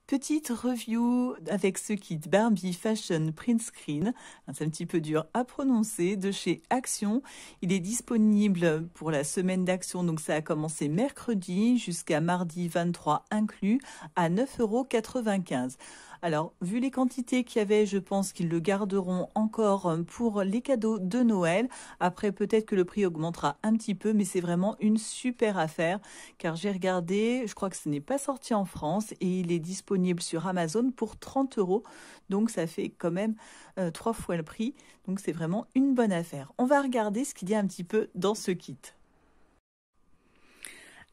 Petite review avec ce kit Barbie Fashion Print Screen. C'est un petit peu dur à prononcer, de chez Action. Il est disponible pour la semaine d'Action, donc ça a commencé mercredi jusqu'à mardi 23 inclus, à 9,95 €. Alors, vu les quantités qu'il y avait, je pense qu'ils le garderont encore pour les cadeaux de Noël. Après, peut-être que le prix augmentera un petit peu, mais c'est vraiment une super affaire, car j'ai regardé, je crois que ce n'est pas sorti en France, et il est disponible sur Amazon pour 30 €. Donc, ça fait quand même 3 fois le prix. Donc, c'est vraiment une bonne affaire. On va regarder ce qu'il y a un petit peu dans ce kit.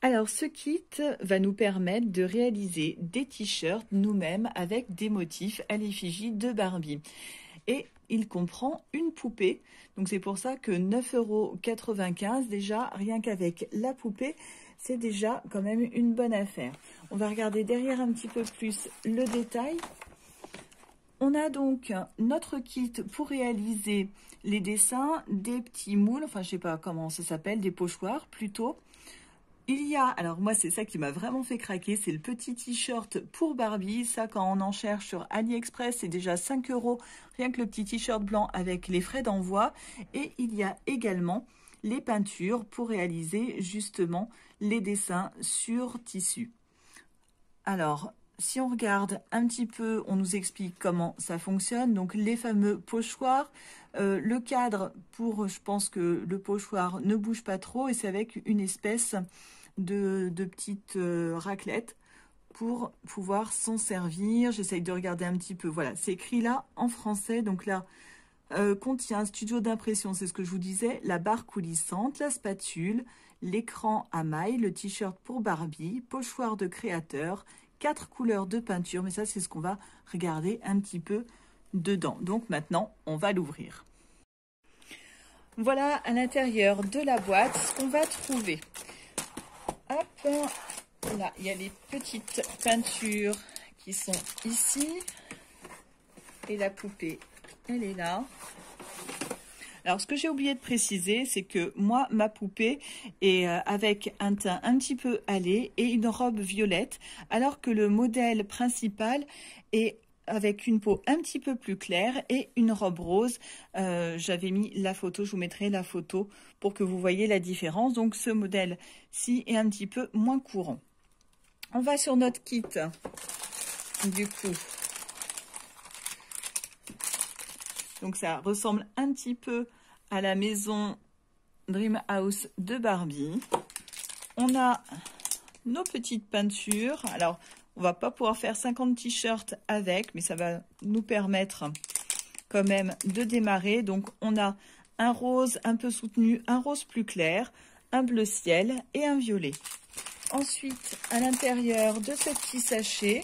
Alors, ce kit va nous permettre de réaliser des t-shirts nous-mêmes avec des motifs à l'effigie de Barbie. Et il comprend une poupée. Donc, c'est pour ça que 9,95 €, déjà, rien qu'avec la poupée, c'est déjà quand même une bonne affaire. On va regarder derrière un petit peu plus le détail. On a donc notre kit pour réaliser les dessins, des petits moules, enfin je sais pas comment ça s'appelle, des pochoirs plutôt. Il y a, alors moi c'est ça qui m'a vraiment fait craquer, c'est le petit t-shirt pour Barbie. Ça, quand on en cherche sur AliExpress, c'est déjà 5 €, rien que le petit t-shirt blanc avec les frais d'envoi. Et il y a également les peintures pour réaliser justement les dessins sur tissu. Alors, si on regarde un petit peu, on nous explique comment ça fonctionne. Donc, les fameux pochoirs, le cadre pour, je pense que le pochoir ne bouge pas trop, et c'est avec une espèce de petite raclette pour pouvoir s'en servir. J'essaye de regarder un petit peu. Voilà, c'est écrit là en français. Donc là, contient un studio d'impression, c'est ce que je vous disais, la barre coulissante, la spatule, l'écran à maille, le t-shirt pour Barbie, pochoir de créateur, 4 couleurs de peinture. Mais ça, c'est ce qu'on va regarder un petit peu dedans. Donc maintenant, on va l'ouvrir. Voilà à l'intérieur de la boîte ce qu'on va trouver. Hop, là, il y a les petites peintures qui sont ici. Et la poupée, elle est là. Alors, ce que j'ai oublié de préciser, c'est que moi, ma poupée est avec un teint un petit peu hâlé et une robe violette, alors que le modèle principal est avec une peau un petit peu plus claire et une robe rose. J'avais mis la photo, je vous mettrai la photo pour que vous voyez la différence. Donc, ce modèle-ci est un petit peu moins courant. On va sur notre kit, du coup. Donc, ça ressemble un petit peu à la maison Dream House de Barbie. On a nos petites peintures. Alors, on va pas pouvoir faire 50 t-shirts avec, mais ça va nous permettre quand même de démarrer. Donc, on a un rose un peu soutenu, un rose plus clair, un bleu ciel et un violet. Ensuite, à l'intérieur de ce petit sachet,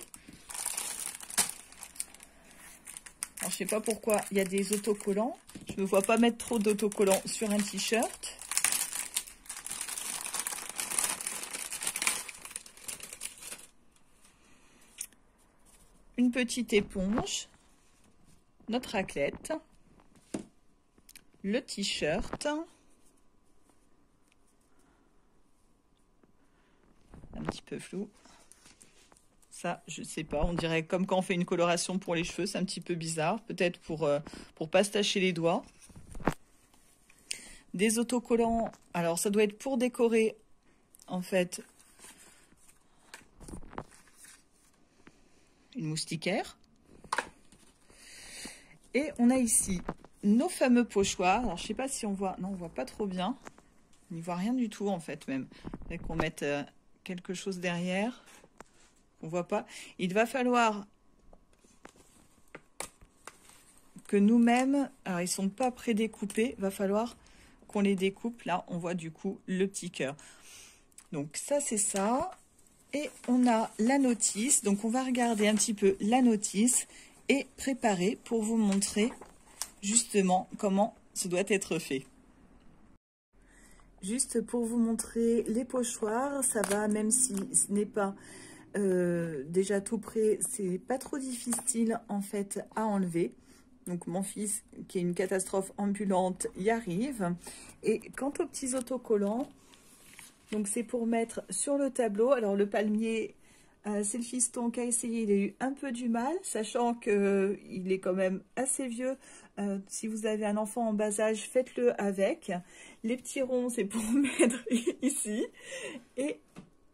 alors, je sais pas pourquoi il y a des autocollants. Je ne me vois pas mettre trop d'autocollants sur un t-shirt. Une petite éponge, notre raclette, le t-shirt, un petit peu flou. Ça, je sais pas, on dirait comme quand on fait une coloration pour les cheveux, c'est un petit peu bizarre. Peut-être pour pas se tacher les doigts. Des autocollants, alors ça doit être pour décorer, en fait, une moustiquaire. Et on a ici nos fameux pochoirs. Alors, je sais pas si on voit, non, on voit pas trop bien. On n'y voit rien du tout, en fait, même. Il faudrait qu'on mette quelque chose derrière. On voit pas. Il va falloir que nous-mêmes, alors ils sont pas prédécoupés, il va falloir qu'on les découpe. Là, on voit du coup le petit cœur. Donc ça, c'est ça. Et on a la notice. Donc on va regarder un petit peu la notice et préparer pour vous montrer justement comment ça doit être fait. Juste pour vous montrer les pochoirs, ça va, même si ce n'est pas déjà tout prêt, c'est pas trop difficile en fait à enlever. Donc mon fils, qui est une catastrophe ambulante, y arrive. Et quant aux petits autocollants, donc c'est pour mettre sur le tableau. Alors le palmier c'est le fiston qui a essayé, il a eu un peu du mal, sachant qu'il est quand même assez vieux. Si vous avez un enfant en bas âge, faites-le avec. Les petits ronds, c'est pour mettre ici. Et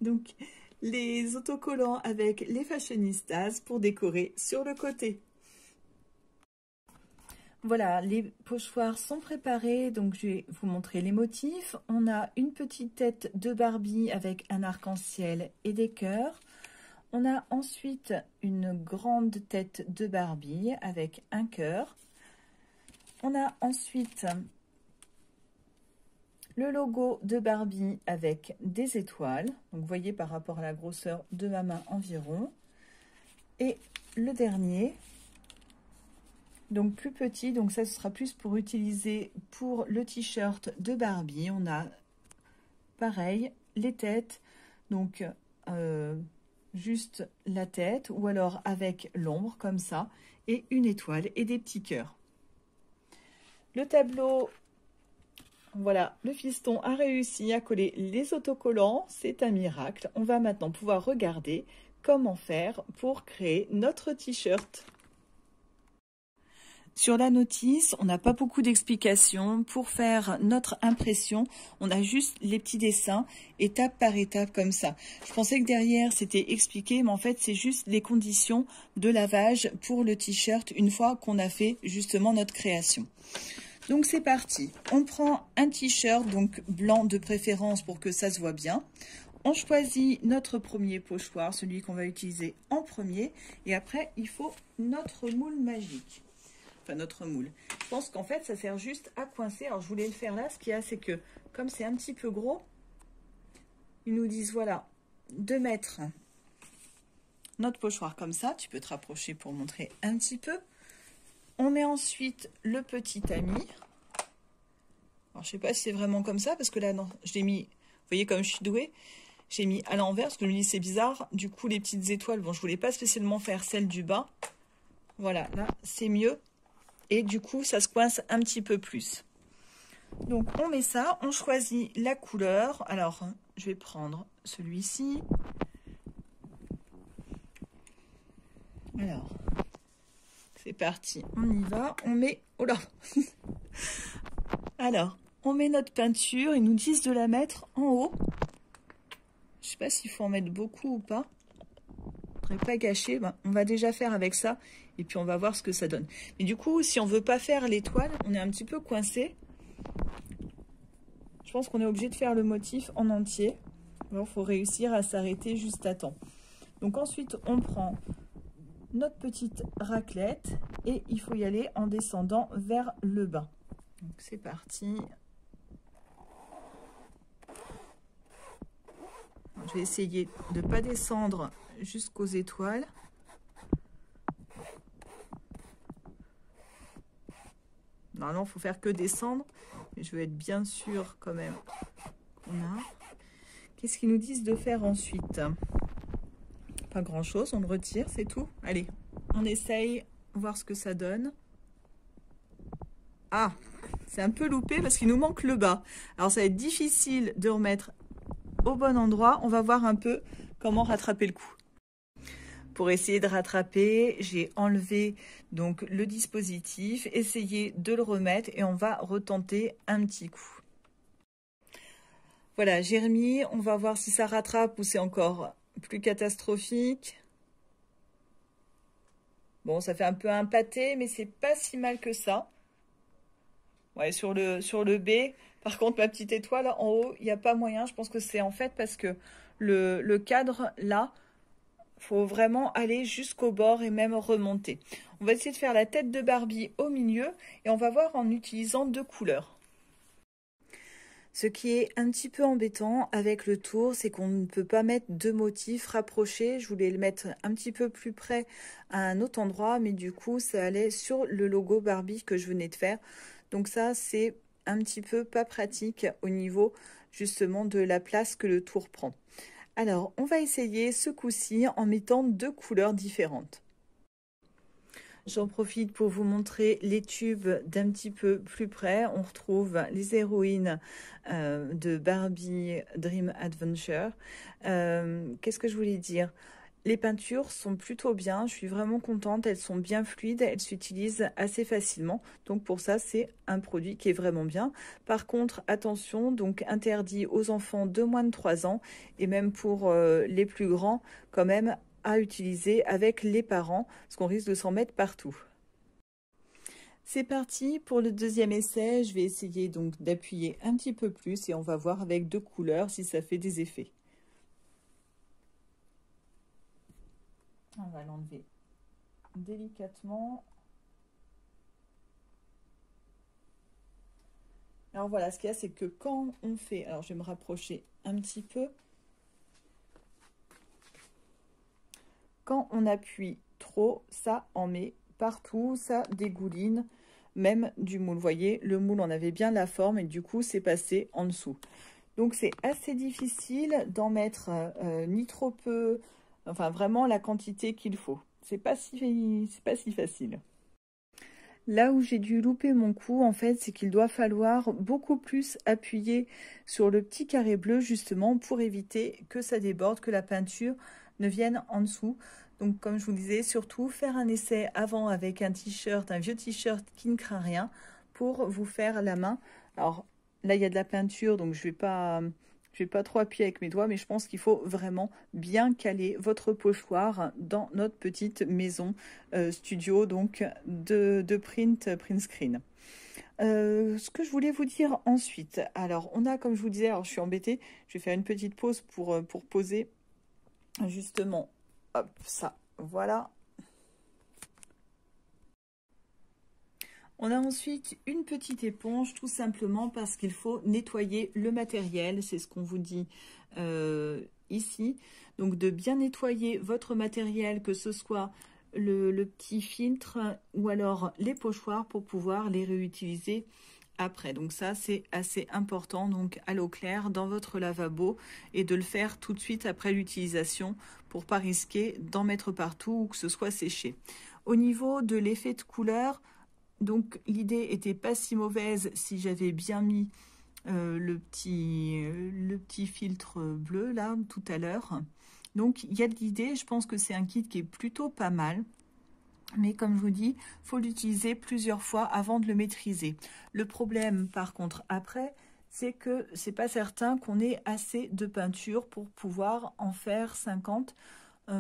donc, les autocollants avec les fashionistas pour décorer sur le côté. Voilà, les pochoirs sont préparés, donc je vais vous montrer les motifs. On a une petite tête de Barbie avec un arc-en-ciel et des cœurs. On a ensuite une grande tête de Barbie avec un cœur. On a ensuite le logo de Barbie avec des étoiles. Donc vous voyez par rapport à la grosseur de ma main environ. Et le dernier, donc plus petit, donc ça ce sera plus pour utiliser pour le t-shirt de Barbie. On a pareil les têtes, donc juste la tête ou alors avec l'ombre comme ça et une étoile et des petits cœurs. Le tableau, voilà, le fiston a réussi à coller les autocollants, c'est un miracle. On va maintenant pouvoir regarder comment faire pour créer notre t-shirt. Sur la notice, on n'a pas beaucoup d'explications. Pour faire notre impression, on a juste les petits dessins, étape par étape comme ça. Je pensais que derrière, c'était expliqué, mais en fait, c'est juste les conditions de lavage pour le t-shirt une fois qu'on a fait justement notre création. Donc, c'est parti. On prend un t-shirt, donc blanc de préférence pour que ça se voit bien. On choisit notre premier pochoir, celui qu'on va utiliser en premier. Et après, il faut notre moule magique. Enfin, notre moule. Je pense qu'en fait, ça sert juste à coincer. Alors, je voulais le faire là. Ce qu'il y a, c'est que, comme c'est un petit peu gros, ils nous disent, voilà, de mettre notre pochoir comme ça. Tu peux te rapprocher pour montrer un petit peu. On met ensuite le petit tamis. Alors, je sais pas si c'est vraiment comme ça, parce que là, non, je l'ai mis, vous voyez comme je suis douée, j'ai mis à l'envers, parce que je me dis, c'est bizarre. Du coup, les petites étoiles, bon, je voulais pas spécialement faire celle du bas. Voilà, là, c'est mieux. Et du coup, ça se coince un petit peu plus. Donc, on met ça, on choisit la couleur. Alors, je vais prendre celui-ci. Alors, c'est parti, on y va. On met... Oh là. Alors, on met notre peinture. Ils nous disent de la mettre en haut. Je ne sais pas s'il faut en mettre beaucoup ou pas. Faudrait pas gâcher. Ben, on va déjà faire avec ça. Et puis, on va voir ce que ça donne. Mais du coup, si on veut pas faire l'étoile, on est un petit peu coincé. Je pense qu'on est obligé de faire le motif en entier. Il faut réussir à s'arrêter juste à temps. Donc ensuite, on prend notre petite raclette et il faut y aller en descendant vers le bas. Donc c'est parti. Je vais essayer de ne pas descendre jusqu'aux étoiles. Normalement, il faut faire que descendre, mais je veux être bien sûr quand même qu'on a. Qu'est-ce qu'ils nous disent de faire ensuite? Pas grand-chose, on le retire, c'est tout. Allez, on essaye, voir ce que ça donne. Ah, c'est un peu loupé parce qu'il nous manque le bas. Alors, ça va être difficile de remettre au bon endroit. On va voir un peu comment rattraper le coup. Pour essayer de rattraper, j'ai enlevé donc le dispositif, essayé de le remettre et on va retenter un petit coup. Voilà, j'ai remis, on va voir si ça rattrape ou c'est encore plus catastrophique. Bon, ça fait un peu un pâté, mais c'est pas si mal que ça. Ouais, sur le B, par contre, ma petite étoile en haut, il n'y a pas moyen. Je pense que c'est en fait parce que le cadre là, faut vraiment aller jusqu'au bord et même remonter. On va essayer de faire la tête de Barbie au milieu et on va voir en utilisant deux couleurs. Ce qui est un petit peu embêtant avec le tour, c'est qu'on ne peut pas mettre deux motifs rapprochés. Je voulais le mettre un petit peu plus près à un autre endroit, mais du coup, ça allait sur le logo Barbie que je venais de faire. Donc ça, c'est un petit peu pas pratique au niveau justement de la place que le tour prend. Alors, on va essayer ce coup-ci en mettant deux couleurs différentes. J'en profite pour vous montrer les tubes d'un petit peu plus près. On retrouve les héroïnes de Barbie Dream Adventure. Qu'est-ce que je voulais dire? les peintures sont plutôt bien, je suis vraiment contente, elles sont bien fluides, elles s'utilisent assez facilement. Donc pour ça, c'est un produit qui est vraiment bien. Par contre, attention, donc interdit aux enfants de moins de 3 ans et même pour les plus grands, quand même, à utiliser avec les parents, parce qu'on risque de s'en mettre partout. C'est parti pour le deuxième essai. Je vais essayer donc d'appuyer un petit peu plus et on va voir avec 2 couleurs si ça fait des effets. On va l'enlever délicatement. Alors voilà, ce qu'il y a, c'est que quand on fait... Alors je vais me rapprocher un petit peu. Quand on appuie trop, ça en met partout, ça dégouline même du moule. Vous voyez, le moule, on avait bien la forme et du coup, c'est passé en dessous. Donc, c'est assez difficile d'en mettre ni trop peu, enfin vraiment la quantité qu'il faut. C'est pas si facile. Là où j'ai dû louper mon coup, en fait, c'est qu'il doit falloir beaucoup plus appuyer sur le petit carré bleu, justement, pour éviter que ça déborde, que la peinture ne vienne en dessous. Donc, comme je vous disais, surtout faire un essai avant avec un t-shirt, un vieux t-shirt qui ne craint rien, pour vous faire la main. Alors, là, il y a de la peinture, donc je vais pas trop appuyer avec mes doigts, mais je pense qu'il faut vraiment bien caler votre pochoir dans notre petite maison studio donc de print screen. Ce que je voulais vous dire ensuite, alors on a, comme je vous disais, alors je suis embêtée, je vais faire une petite pause pour poser justement, hop, ça, voilà. On a ensuite une petite éponge, tout simplement parce qu'il faut nettoyer le matériel. C'est ce qu'on vous dit ici. Donc, de bien nettoyer votre matériel, que ce soit le petit filtre ou alors les pochoirs pour pouvoir les réutiliser après. Donc ça, c'est assez important. Donc, à l'eau claire dans votre lavabo et de le faire tout de suite après l'utilisation pour pas risquer d'en mettre partout ou que ce soit séché. Au niveau de l'effet de couleur, donc l'idée était pas si mauvaise si j'avais bien mis le petit filtre bleu là tout à l'heure. Donc il y a de l'idée, je pense que c'est un kit qui est plutôt pas mal. Mais comme je vous dis, il faut l'utiliser plusieurs fois avant de le maîtriser. Le problème par contre après, c'est que c'est pas certain qu'on ait assez de peinture pour pouvoir en faire 50.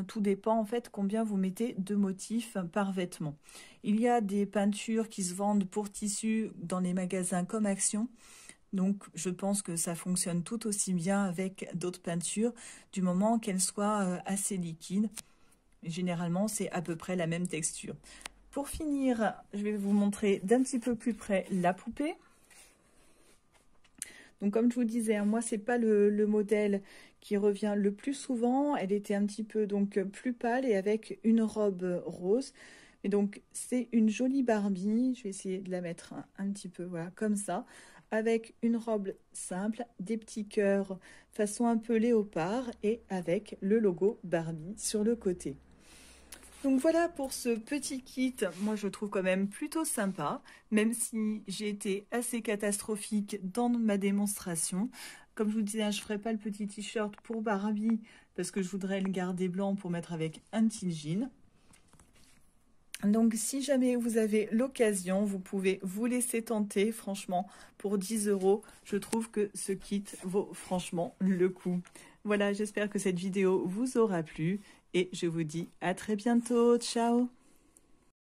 Tout dépend en fait combien vous mettez de motifs par vêtement. Il y a des peintures qui se vendent pour tissu dans les magasins comme Action. Donc je pense que ça fonctionne tout aussi bien avec d'autres peintures du moment qu'elles soient assez liquides. Généralement c'est à peu près la même texture. Pour finir, je vais vous montrer d'un petit peu plus près la poupée. Donc comme je vous disais, moi c'est pas le modèle qui revient le plus souvent. Elle était un petit peu donc plus pâle et avec une robe rose. Et donc c'est une jolie Barbie. Je vais essayer de la mettre un petit peu voilà comme ça, avec une robe simple, des petits cœurs façon un peu léopard et avec le logo Barbie sur le côté. Donc voilà pour ce petit kit, moi je le trouve quand même plutôt sympa, même si j'ai été assez catastrophique dans ma démonstration. Comme je vous disais, je ne ferai pas le petit t-shirt pour Barbie parce que je voudrais le garder blanc pour mettre avec un petit jean. Donc si jamais vous avez l'occasion, vous pouvez vous laisser tenter, franchement, pour 10 €, je trouve que ce kit vaut franchement le coup. Voilà, j'espère que cette vidéo vous aura plu et je vous dis à très bientôt. Ciao!